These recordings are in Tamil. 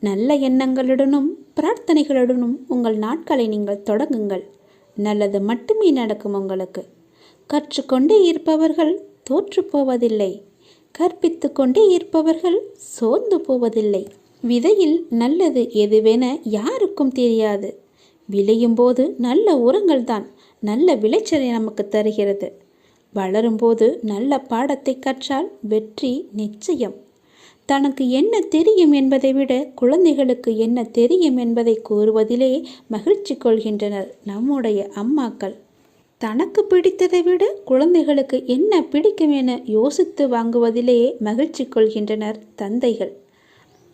நல்ல எண்ணங்களுடனும் பிரார்த்தனைகளுடனும் உங்கள் நாட்களை நீங்கள் தொடங்குங்கள். நல்லது மட்டுமே நடக்கும் உங்களுக்கு. கற்றுக்கொண்டே இருப்பவர்கள் தோற்று போவதில்லை. கற்பித்து கொண்டே இருப்பவர்கள் சோர்ந்து போவதில்லை. விதையில் நல்லது எதுவென யாருக்கும் தெரியாது. விளையும் போது நல்ல உரங்கள் தான் நல்ல விளைச்சலை நமக்கு தருகிறது. வளரும்போது நல்ல பாடத்தை கற்றால் வெற்றி நிச்சயம். தனக்கு என்ன தெரியும் என்பதை விட குழந்தைகளுக்கு என்ன தெரியும் என்பதை கூறுவதிலே மகிழ்ச்சி கொள்கின்றனர் நம்முடைய அம்மாக்கள். தனக்கு பிடித்ததை விட குழந்தைகளுக்கு என்ன பிடிக்கும் என யோசித்து வாங்குவதிலே மகிழ்ச்சி கொள்கின்றனர் தந்தைகள்.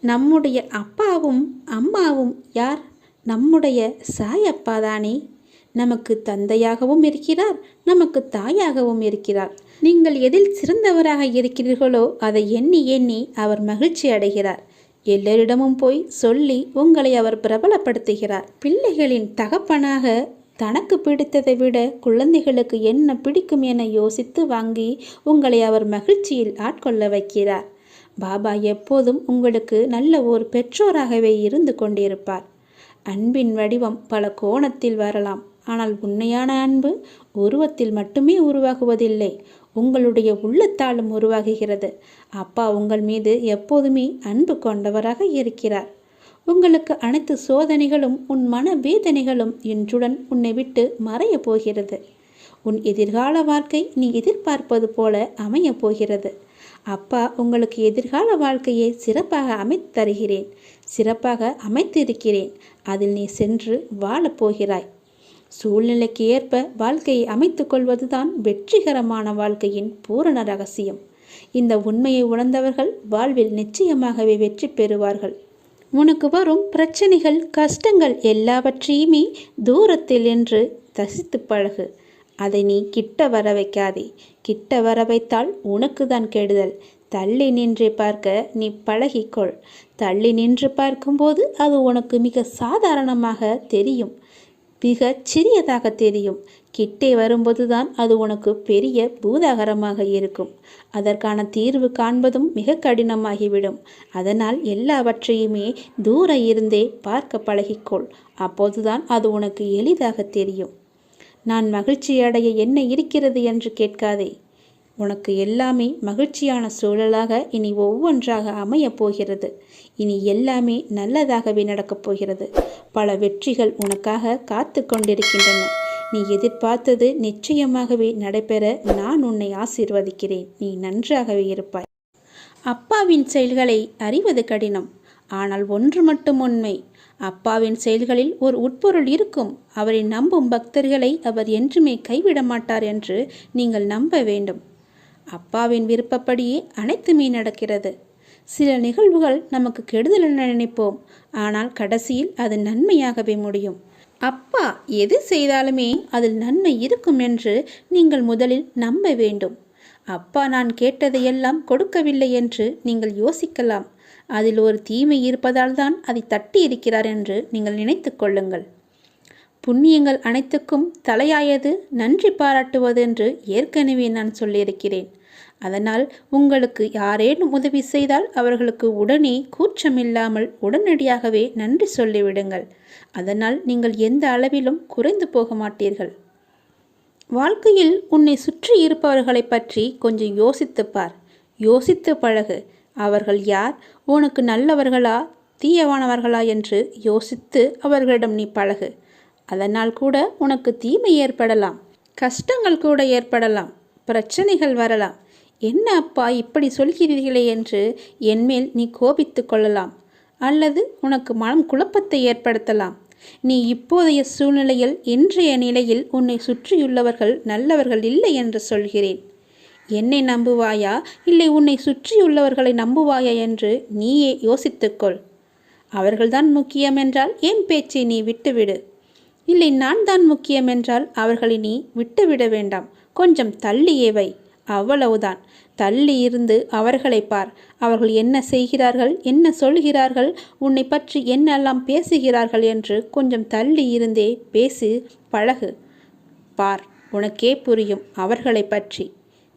நம்முடைய அப்பாவும் அம்மாவும் யார்? நம்முடைய சாயப்பா தானே. நமக்கு தந்தையாகவும் இருக்கிறார், நமக்கு தாயாகவும் இருக்கிறார். நீங்கள் எதில் சிறந்தவராக இருக்கிறீர்களோ அதை எண்ணி எண்ணி அவர் மகிழ்ச்சி அடைகிறார். எல்லோரிடமும் போய் சொல்லி உங்களை அவர் பிரபலப்படுத்துகிறார். பிள்ளைகளின் தகப்பனாக தனக்கு பிடித்ததை விட குழந்தைகளுக்கு என்ன பிடிக்கும் என யோசித்து வாங்கி உங்களை அவர் மகிழ்ச்சியில் ஆட்கொள்ள வைக்கிறார். பாபா எப்போதும் உங்களுக்கு நல்ல ஒரு பெற்றோராகவே இருந்து கொண்டிருப்பார். அன்பின் வடிவம் பல கோணத்தில் வரலாம். ஆனால் உண்மையான அன்பு உருவத்தில் மட்டுமே உருவாகுவதில்லை, உங்களுடைய உள்ளத்தாலும் உருவாகுகிறது. அப்பா உங்கள் மீது எப்போதுமே அன்பு கொண்டவராக இருக்கிறார். உங்களுக்கு அனைத்து சோதனைகளும் உன் மன வேதனைகளும் இன்றுடன் உன்னை விட்டு மறைய போகிறது. உன் எதிர்கால வாழ்க்கை நீ எதிர்பார்ப்பது போல அமைய போகிறது. அப்பா உங்களுக்கு எதிர்கால வாழ்க்கையை சிறப்பாக அமைத்து தருகிறேன், சிறப்பாக அமைத்திருக்கிறேன். அதில் நீ சென்று வாழப்போகிறாய். சூழ்நிலைக்கு ஏற்ப வாழ்க்கையை அமைத்து கொள்வதுதான் வெற்றிகரமான வாழ்க்கையின் பூரண ரகசியம். இந்த உண்மையை உணர்ந்தவர்கள் வாழ்வில் நிச்சயமாகவே வெற்றி பெறுவார்கள். உனக்கு வரும் பிரச்சனைகள் கஷ்டங்கள் எல்லாவற்றையுமே தூரத்தில் என்று தசித்து பழகு. அதை நீ கிட்ட வர வைக்காதே. கிட்ட வர வைத்தால் உனக்கு தான் கெடுதல். தள்ளி நின்று பார்க்க நீ பழகிக்கொள். தள்ளி நின்று பார்க்கும்போது அது உனக்கு மிக சாதாரணமாக தெரியும், மிக சிறியதாக தெரியும். கிட்டே வரும்போதுதான் அது உனக்கு பெரிய பூதாகரமாக இருக்கும். அதற்கான தீர்வு காண்பதும் மிக கடினமாகிவிடும். அதனால் எல்லாவற்றையுமே தூர இருந்தே பார்க்க பழகிக்கொள். அப்போதுதான் அது உனக்கு எளிதாக தெரியும். நான் மகிழ்ச்சி அடைய என்ன இருக்கிறது என்று கேட்காதே. உனக்கு எல்லாமே மகிழ்ச்சியான சூழலாக இனி ஒவ்வொன்றாக அமையப் போகிறது. இனி எல்லாமே நல்லதாகவே நடக்கப் போகிறது. பல வெற்றிகள் உனக்காக காத்து கொண்டிருக்கின்றன. நீ எதிர்பார்த்தது நிச்சயமாகவே நடைபெற நான் உன்னை ஆசீர்வதிக்கிறேன். நீ நன்றாகவே இருப்பாய். அப்பாவின் செயல்களை அறிவது கடினம். ஆனால் ஒன்று மட்டும் உண்மை, அப்பாவின் செயல்களில் ஒரு உட்பொருள் இருக்கும். அவரை நம்பும் பக்தர்களை அவர் என்றுமே கைவிட மாட்டார் என்று நீங்கள் நம்ப வேண்டும். அப்பாவின் விருப்பப்படியே அனைத்துமே நடக்கிறது. சில நிகழ்வுகள் நமக்கு கெடுதல் என நினைப்போம், ஆனால் கடைசியில் அது நன்மையாகவே முடியும். அப்பா எது செய்தாலுமே அதில் நன்மை இருக்கும் என்று நீங்கள் முதலில் நம்ப வேண்டும். அப்பா நான் கேட்டதையெல்லாம் கொடுக்கவில்லை என்று நீங்கள் யோசிக்கலாம். அதில் ஒரு தீமை இருப்பதால் தான் அதை தட்டி இருக்கிறார் என்று நீங்கள் நினைத்து கொள்ளுங்கள். புண்ணியங்கள் அனைத்துக்கும் தலையாயது நன்றி பாராட்டுவது என்று ஏற்கனவே நான் சொல்லியிருக்கிறேன். அதனால் உங்களுக்கு யாரேனும் உதவி செய்தால் அவர்களுக்கு உடனே கூச்சமில்லாமல் உடனடியாகவே நன்றி சொல்லிவிடுங்கள். அதனால் நீங்கள் எந்த அளவிலும் குறைந்து போக மாட்டீர்கள். வாழ்க்கையில் உன்னை சுற்றி இருப்பவர்களை பற்றி கொஞ்சம் யோசித்து பார், யோசித்து பழகு. அவர்கள் யார், உனக்கு நல்லவர்களா தீயவானவர்களா என்று யோசித்து அவர்களிடம் நீ பழகு. அதனால் கூட உனக்கு தீமை ஏற்படலாம், கஷ்டங்கள் கூட ஏற்படலாம், பிரச்சனைகள் வரலாம். என்ன அப்பா இப்படி சொல்கிறீர்களே என்று என்மேல் நீ கோபித்து கொள்ளலாம், அல்லது உனக்கு மனம் குழப்பத்தை ஏற்படுத்தலாம். நீ இப்போதைய சூழ்நிலையில் இன்றைய நிலையில் உன்னை சுற்றியுள்ளவர்கள் நல்லவர்கள் இல்லை என்று சொல்கிறேன். என்னை நம்புவாயா இல்லை உன்னை சுற்றியுள்ளவர்களை நம்புவாயா என்று நீயே யோசித்துக்கொள். அவர்கள்தான் முக்கியம் என்றால் என் பேச்சை நீ விட்டுவிடு. இல்லை நான் தான் முக்கியம் என்றால் அவர்களை நீ விட்டுவிட வேண்டாம், கொஞ்சம் தள்ளியே வை. அவ்வளவுதான். தள்ளி இருந்து அவர்களை பார். அவர்கள் என்ன செய்கிறார்கள், என்ன சொல்கிறார்கள், உன்னை பற்றி என்னெல்லாம் பேசுகிறார்கள் என்று கொஞ்சம் தள்ளி இருந்தே பேசி பழகு. பார், உனக்கே புரியும் அவர்களை பற்றி.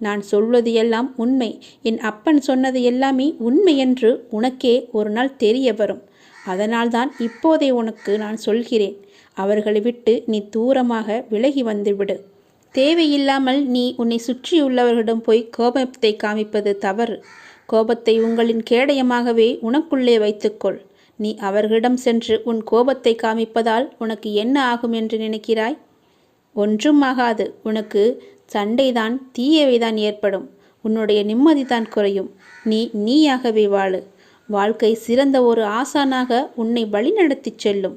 நான் சொல்வது எல்லாம் உண்மை, என் அப்பன் சொன்னது எல்லாமே உண்மை என்று உனக்கே ஒரு நாள் தெரிய வரும். அதனால்தான் இப்போதே உனக்கு நான் சொல்கிறேன், அவர்களை விட்டு நீ தூரமாக விலகி வந்துவிடு. தேவையில்லாமல் நீ உன்னை சுற்றியுள்ளவர்களிடம் போய் கோபத்தை காமிப்பது தவறு. கோபத்தை உங்களின் கேடயமாகவே உனக்குள்ளே வைத்துக்கொள். நீ அவர்களிடம் சென்று உன் கோபத்தை காமிப்பதால் உனக்கு என்ன ஆகும் என்று நினைக்கிறாய்? ஒன்றும் ஆகாது. உனக்கு சண்டைதான், தீயவைதான் ஏற்படும். உன்னுடைய நிம்மதிதான் குறையும். நீயாகவே வாழு. வாழ்க்கை சிறந்த ஒரு ஆசானாக உன்னை வழிநடத்தி செல்லும்.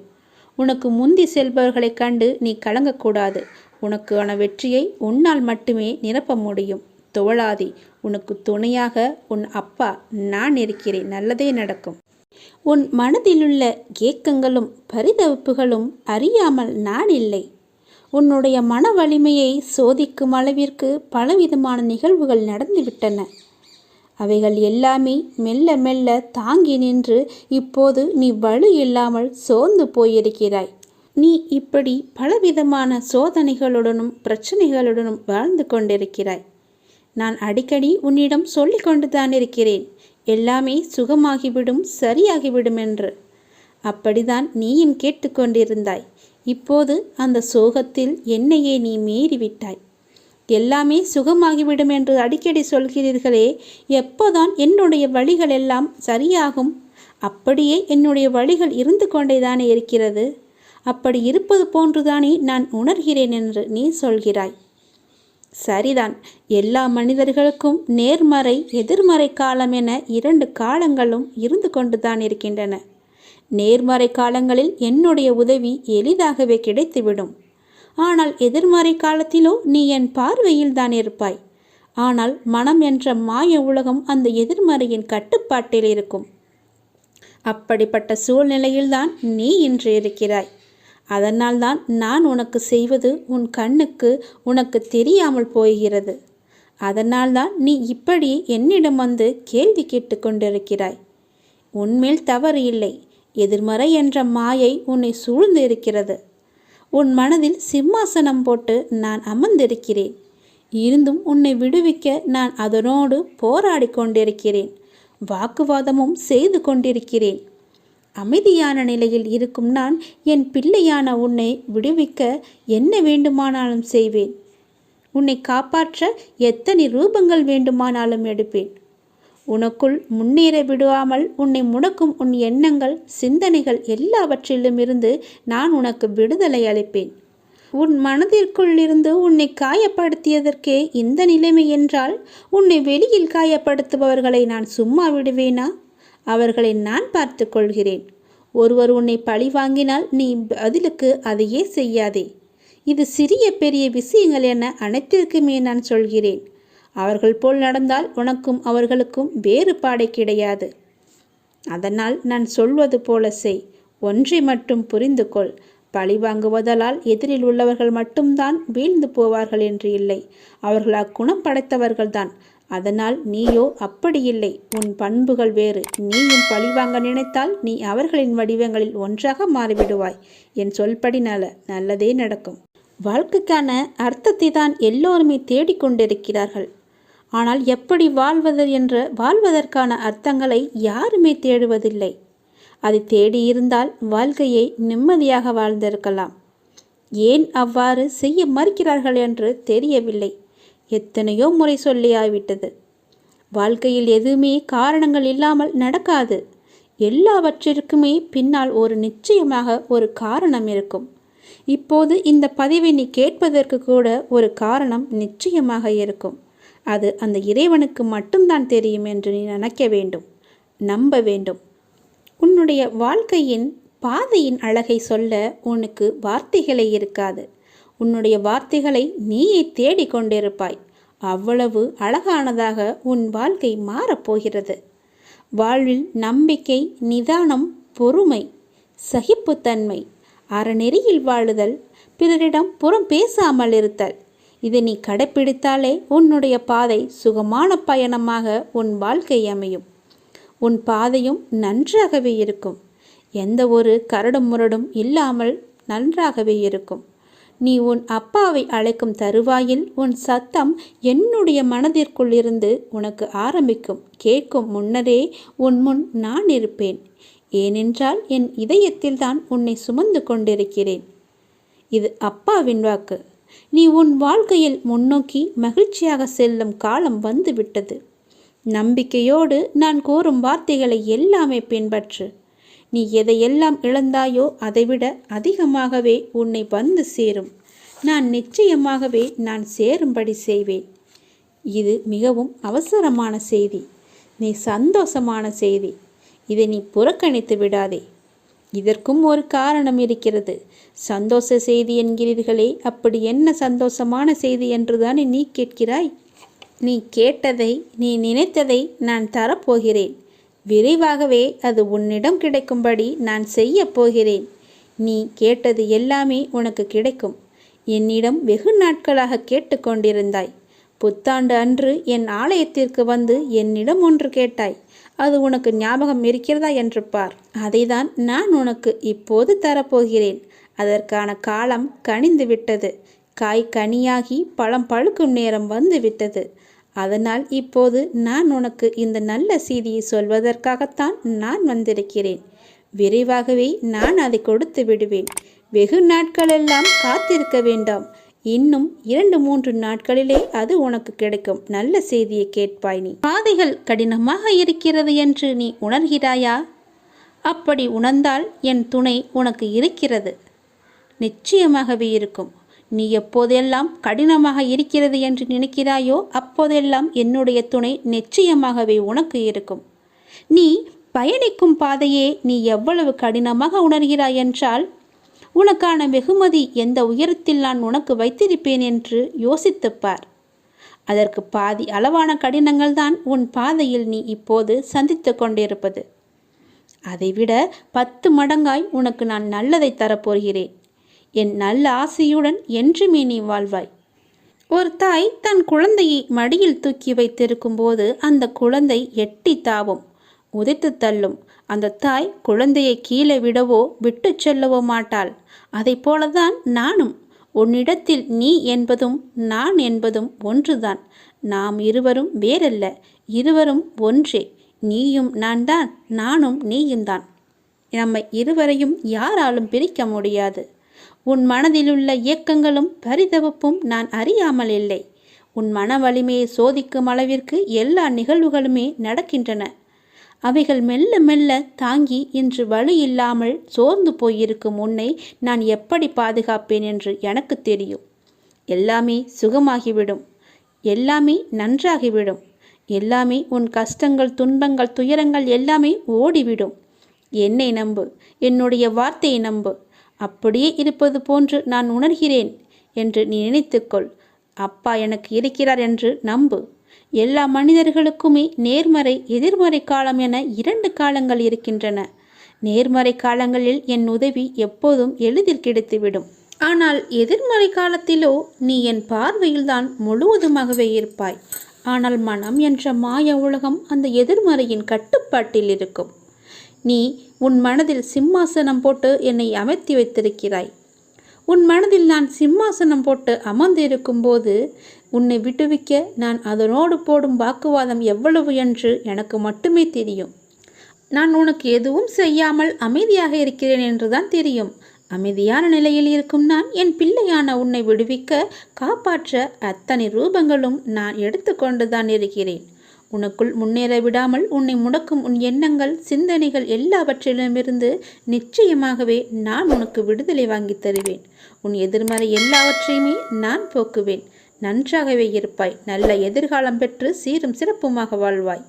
உனக்கு முந்தி செல்பவர்களைக் கண்டு நீ கலங்கக்கூடாது. உனக்கான வெற்றியை உன்னால் மட்டுமே நிரப்ப முடியும். தோழாதே, உனக்கு துணையாக உன் அப்பா நான் இருக்கிறேன். நல்லதே நடக்கும். உன் மனதிலுள்ள ஏக்கங்களும் பரிதவிப்புகளும் அறியாமல் நான் இல்லை. உன்னுடைய மன வலிமையை சோதிக்கும் அளவிற்கு பலவிதமான நிகழ்வுகள் நடந்துவிட்டன. அவைகள் எல்லாமே மெல்ல மெல்ல தாங்கி நின்று இப்போது நீ வலு இல்லாமல் சோர்ந்து போயிருக்கிறாய். நீ இப்படி பலவிதமான சோதனைகளுடனும் பிரச்சனைகளுடனும் வாழ்ந்து கொண்டிருக்கிறாய். நான் அடிக்கடி உன்னிடம் சொல்லி கொண்டுதான் இருக்கிறேன், எல்லாமே சுகமாகிவிடும், சரியாகிவிடும் என்று. அப்படிதான் நீயும் கேட்டுக்கொண்டிருந்தாய். இப்போது அந்த சோகத்தில் என்னையே நீ மீறிவிட்டாய். எல்லாமே சுகமாகிவிடும் என்று அடிக்கடி சொல்கிறீர்களே, எப்போதான் என்னுடைய வழிகள் எல்லாம் சரியாகும்? அப்படியே என்னுடைய வழிகள் இருந்து கொண்டேதானே இருக்கிறது. அப்படி இருப்பது போன்றுதானே நான் உணர்கிறேன் என்று நீ சொல்கிறாய். சரிதான், எல்லா மனிதர்களுக்கும் நேர்மறை எதிர்மறை காலம் என 2 காலங்களும் இருந்து கொண்டுதான் இருக்கின்றன. நேர்மறை காலங்களில் என்னுடைய உதவி எளிதாகவே கிடைத்துவிடும். ஆனால் எதிர்மறை காலத்திலோ நீ என் பார்வையில் தான் இருப்பாய். ஆனால் மனம் என்ற மாய உலகம் அந்த எதிர்மறையின் கட்டுப்பாட்டில் இருக்கும். அப்படிப்பட்ட சூழ்நிலையில்தான் நீ இன்று இருக்கிறாய். அதனால்தான் நான் உனக்கு செய்வது உன் கண்ணுக்கு உனக்கு தெரியாமல் போகிறது. அதனால்தான் நீ இப்படி என்னிடம் வந்து கேள்வி கேட்டு கொண்டிருக்கிறாய். உன்மேல் தவறு இல்லை. எதிர்மறை என்ற மாயை உன்னை சூழ்ந்து இருக்கிறது. உன் மனதில் சிம்மாசனம் போட்டு நான் அமர்ந்திருக்கிறேன். இருந்தும் உன்னை விடுவிக்க நான் அதனோடு போராடி கொண்டிருக்கிறேன். வாக்குவாதமும் செய்து கொண்டிருக்கிறேன். அமைதியான நிலையில் இருக்கும் நான் என் பிள்ளையான உன்னை விடுவிக்க என்ன வேண்டுமானாலும் செய்வேன். உன்னை காப்பாற்ற எத்தனை ரூபங்கள் வேண்டுமானாலும் எடுப்பேன். உனக்குள் முன்னேற விடாமல் உன்னை முடக்கும் உன் எண்ணங்கள், சிந்தனைகள் எல்லாவற்றிலும் இருந்து நான் உனக்கு விடுதலை அளிப்பேன். உன் மனதிற்குள் இருந்து உன்னை காயப்படுத்தியதற்கே இந்த நிலைமை என்றால், உன்னை வெளியில் காயப்படுத்துபவர்களை நான் சும்மா விடுவேனா? அவர்களை நான் பார்த்து கொள்கிறேன். ஒருவர் உன்னை பழி வாங்கினால் நீ பதிலுக்கு அதையே செய்யாதே. இது சிறிய பெரிய விஷயங்கள் என அனைத்திற்குமே நான் சொல்கிறேன். அவர்கள் போல் நடந்தால் உனக்கும் அவர்களுக்கும் வேறுபாடே கிடையாது. அதனால் நான் சொல்வது போல செய். ஒன்றை மட்டும் புரிந்து கொள். பழி வாங்குவதால் எதிரில் உள்ளவர்கள் மட்டும்தான் வீழ்ந்து போவார்கள் என்று இல்லை. அவர்கள் அக்குணம் படைத்தவர்கள்தான். அதனால் நீயோ அப்படி இல்லை. உன் பண்புகள் வேறு. நீயும் பழிவாங்க நினைத்தால் நீ அவர்களின் வடிவங்களில் ஒன்றாக மாறிவிடுவாய். என் சொல்படி நல்லதே நடக்கும். வாழ்க்கைக்கான அர்த்தத்தை தான் எல்லோருமே தேடிக்கொண்டிருக்கிறார்கள். ஆனால் எப்படி வாழ்வதற்கான அர்த்தங்களை யாருமே தேடுவதில்லை. அதை தேடியிருந்தால் வாழ்க்கையை நிம்மதியாக வாழ்ந்திருக்கலாம். ஏன் அவ்வாறு செய்ய மறுக்கிறார்கள் என்று தெரியவில்லை. எத்தனையோ முறை சொல்லியாய்விட்டது. வாழ்க்கையில் எதுவுமே காரணங்கள் இல்லாமல் நடக்காது. எல்லாவற்றிற்குமே பின்னால் நிச்சயமாக ஒரு காரணம் இருக்கும். இப்போது இந்த பதிவை நீ கேட்பதற்கு கூட ஒரு காரணம் நிச்சயமாக இருக்கும். அது அந்த இறைவனுக்கு மட்டும்தான் தெரியும் என்று நீ நினைக்க வேண்டும், நம்ப வேண்டும். உன்னுடைய வாழ்க்கையின் பாதையின் அழகை சொல்ல உனக்கு வார்த்தைகளே இருக்காது. உன்னுடைய வார்த்தைகளை நீயே தேடிக்கொண்டிருப்பாய். அவ்வளவு அழகானதாக உன் வாழ்க்கை மாறப்போகிறது. வாழ்வில் நம்பிக்கை, நிதானம், பொறுமை, சகிப்புத்தன்மை, அறநெறியில் வாழுதல், பிறரிடம் புறம் பேசாமல் இருத்தல், இதை நீ கடைப்பிடித்தாலே உன்னுடைய பாதை சுகமான பயணமாக உன் வாழ்க்கை அமையும். உன் பாதையும் நன்றாகவே இருக்கும். எந்த ஒரு கரடும் முரடும் இல்லாமல் நன்றாகவே இருக்கும். நீ உன் அப்பாவை அழைக்கும் தருவாயில் உன் சத்தம் என்னுடைய மனதிற்குள் இருந்து உனக்கு ஆரம்பிக்கும். கேட்கும் முன்னரே உன் முன் நான் இருப்பேன். ஏனென்றால் என் இதயத்தில்தான் உன்னை சுமந்து கொண்டிருக்கிறேன். இது அப்பாவின் வாக்கு. நீ உன் வாழ்க்கையில் முன்னோக்கி மகிழ்ச்சியாக செல்லும் காலம் வந்துவிட்டது. நம்பிக்கையோடு நான் கூறும் வார்த்தைகளை எல்லாமே பின்பற்று. நீ எதையெல்லாம் இழந்தாயோ அதைவிட அதிகமாகவே உன்னை வந்து சேரும். நான் நிச்சயமாகவே நான் சேரும்படி செய்வேன். இது மிகவும் அவசரமான செய்தி. நீ சந்தோஷமான செய்தி. இதை நீ புறக்கணித்து விடாதே. இதற்கும் ஒரு காரணம் இருக்கிறது. சந்தோஷ செய்தி என்கிறீர்களே, அப்படி என்ன சந்தோஷமான செய்தி என்றுதானே நீ கேட்கிறாய்? நீ கேட்டதை, நீ நினைத்ததை நான் தரப்போகிறேன். விரைவாகவே அது உன்னிடம் கிடைக்கும்படி நான் செய்ய போகிறேன். நீ கேட்டது எல்லாமே உனக்கு கிடைக்கும். என்னிடம் வெகு நாட்களாக கேட்டுக்கொண்டிருந்தாய். புத்தாண்டு அன்று என் ஆலயத்திற்கு வந்து என்னிடம் ஒன்று கேட்டாய். அது உனக்கு ஞாபகம் இருக்கிறதா என்று பார். அதைதான் நான் உனக்கு இப்போது தரப்போகிறேன். அதற்கான காலம் கனிந்து விட்டது. காய் கனியாகி பழம் பழுக்கும் நேரம் வந்து விட்டது. அதனால் இப்போது நான் உனக்கு இந்த நல்ல செய்தியை சொல்வதற்காகத்தான் நான் வந்திருக்கிறேன். விரைவாகவே நான் அதை கொடுத்து விடுவேன். வெகு நாட்களெல்லாம் காத்திருக்க வேண்டாம். இன்னும் 2-3 நாட்களிலே அது உனக்கு கிடைக்கும். நல்ல செய்தியை கேட்பாய். நீ பாதைகள் கடினமாக இருக்கிறது என்று நீ உணர்கிறாயா? அப்படி உணர்ந்தால் என் துணை உனக்கு இருக்கிறது. நிச்சயமாகவே இருக்கும். நீ எப்போதெல்லாம் கடினமாக இருக்கிறது என்று நினைக்கிறாயோ அப்போதெல்லாம் என்னுடைய துணை நிச்சயமாகவே உனக்கு இருக்கும். நீ பயணிக்கும் பாதையே நீ எவ்வளவு கடினமாக உணர்கிறாய் என்றால் உனக்கான வெகுமதி எந்த உயரத்தில் நான் உனக்கு வைத்திருப்பேன் என்று யோசித்துப்பார். அதற்கு பாதி அளவான கடினங்கள் தான் உன் பாதையில் நீ இப்போது சந்தித்து கொண்டிருப்பது. அதைவிட 10 மடங்காய் உனக்கு நான் நல்லதை தரப்போகிறேன். என் நல்ல ஆசையுடன் என்றுமே நீ வாழ்வாய். ஒரு தாய் தன் குழந்தையை மடியில் தூக்கி வைத்திருக்கும் போது அந்த குழந்தை எட்டி தாவும், உதைத்து தள்ளும். அந்த தாய் குழந்தையை கீழே விடவோ விட்டு செல்லவோ மாட்டாள். அதை போலதான் நானும். உன்னிடத்தில் நீ என்பதும் நான் என்பதும் ஒன்றுதான். நாம் இருவரும் வேறல்ல, இருவரும் ஒன்றே. நீயும் நான் தான், நானும் நீயும் தான். நம்மை இருவரையும் யாராலும் பிரிக்க முடியாது. உன் மனதிலுள்ள இயக்கங்களும் பரிதவிப்பும் நான் அறியாமல் இல்லை. உன் மன வலிமையை சோதிக்கும் அளவிற்கு எல்லா நிகழ்வுகளுமே நடக்கின்றன. அவைகள் மெல்ல மெல்ல தாங்கி இன்று வலி இல்லாமல் சோர்ந்து போயிருக்கும் உன்னை நான் எப்படி பாதுகாப்பேன் என்று எனக்கு தெரியும். எல்லாமே சுகமாகிவிடும். எல்லாமே நன்றாகிவிடும். எல்லாமே உன் கஷ்டங்கள், துன்பங்கள், துயரங்கள் எல்லாமே ஓடிவிடும். என்னை நம்பு. என்னுடைய வார்த்தையை நம்பு. அப்படியே இருப்பது போன்று நான் உணர்கிறேன் என்று நீ நினைத்துக்கொள். அப்பா எனக்கு இருக்கிறார் என்று நம்பு. எல்லா மனிதர்களுக்குமே நேர்மறை எதிர்மறை காலம் என 2 காலங்கள் இருக்கின்றன. நேர்மறை காலங்களில் என் உதவி எப்போதும் எளிதில் கிடைத்துவிடும். ஆனால் எதிர்மறை காலத்திலோ நீ என் பார்வையில்தான் முழுவதுமாகவே இருப்பாய். ஆனால் மனம் என்ற மாய உலகம் அந்த எதிர்மறையின் கட்டுப்பாட்டில் இருக்கும். நீ உன் மனதில் சிம்மாசனம் போட்டு என்னை அமர்த்தி வைத்திருக்கிறாய். உன் மனதில் நான் சிம்மாசனம் போட்டு அமர்ந்திருக்கும் போது உன்னை விடுவிக்க நான் அதனோடு போடும் வாக்குவாதம் எவ்வளவு என்று எனக்கு மட்டுமே தெரியும். நான் உனக்கு எதுவும் செய்யாமல் அமைதியாக இருக்கிறேன் என்றுதான் தெரியும். அமைதியான நிலையில் இருக்கும் நான் என் பிள்ளையான உன்னை விடுவிக்க, காப்பாற்ற அத்தனை ரூபங்களும் நான் எடுத்துக்கொண்டு தான் இருக்கிறேன். உனக்குள் முன்னேற விடாமல் உன்னை முடக்கும் உன் எண்ணங்கள், சிந்தனைகள் எல்லாவற்றிலுமிருந்து நிச்சயமாகவே நான் உனக்கு விடுதலை வாங்கி தருவேன். உன் எதிர்மறை எல்லாவற்றையுமே நான் போக்குவேன். நன்றாகவே இருப்பாய். நல்ல எதிர்காலம் பெற்று சீரும் சிறப்புமாக வாழ்வாய்.